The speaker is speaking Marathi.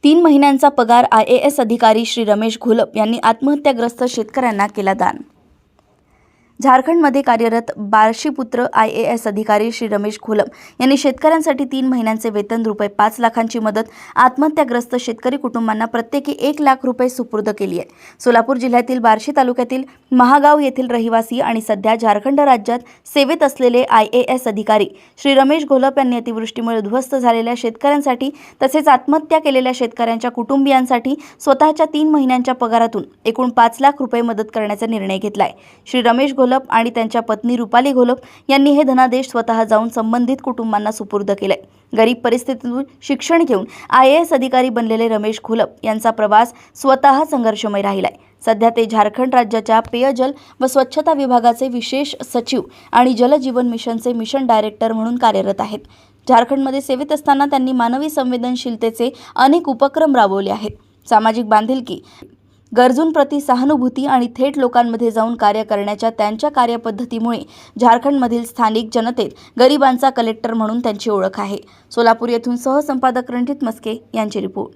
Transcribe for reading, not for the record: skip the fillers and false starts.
3 महिन्यांचा पगार IAS अधिकारी श्री रमेश घोलप यांनी आत्महत्याग्रस्त शेतकऱ्यांना केला दान। झारखंडमध्ये कार्यरत बार्शीपुत्र IAS अधिकारी श्री रमेश घोलप यांनी शेतकऱ्यांसाठी 3 महिन्यांचे वेतन ₹5 लाखांची मदत आत्महत्याग्रस्त शेतकरी कुटुंबांना प्रत्येकी 1 लाख रुपये सुपूर्द केली आहे। सोलापूर जिल्ह्यातील बार्शी तालुक्यातील महागाव येथील रहिवासी आणि सध्या झारखंड राज्यात सेवेत असलेले IAS अधिकारी श्री रमेश घोलप यांनी अतिवृष्टीमुळे उद्ध्वस्त झालेल्या शेतकऱ्यांसाठी तसेच आत्महत्या केलेल्या शेतकऱ्यांच्या कुटुंबियांसाठी स्वतःच्या 3 महिन्यांच्या पगारातून एकूण 5 लाख रुपये मदत करण्याचा निर्णय घेतलाय। श्री रमेश घोलप आणि त्यांच्या पत्नी रुपाली घोलप यांनी हे धनादेश स्वतः जाऊन संबंधित कुटुंबांना सुपूर्द केलाय। गरीब परिस्थितीतून शिक्षण घेऊन IAS अधिकारी बनलेले रमेश घोलप यांचा प्रवास स्वतः संघर्षमय राहिलाय। सध्या ते झारखंड राज्याच्या पेयजल व स्वच्छता विभागाचे विशेष सचिव आणि जल जीवन मिशनचे मिशन डायरेक्टर म्हणून कार्यरत आहेत। झारखंडमध्ये सेवेत असताना त्यांनी मानवी संवेदनशीलतेचे अनेक उपक्रम राबवले आहेत। सामाजिक बांधिलकी, गरजूंप्रती सहानुभूती आणि थेट लोकांमध्ये जाऊन कार्य करण्याच्या त्यांच्या कार्यपद्धतीमुळे झारखंडमधील स्थानिक जनतेत गरिबांचा कलेक्टर म्हणून त्यांची ओळख आहे। सोलापूर येथून सहसंपादक रणजित मस्के यांची रिपोर्ट।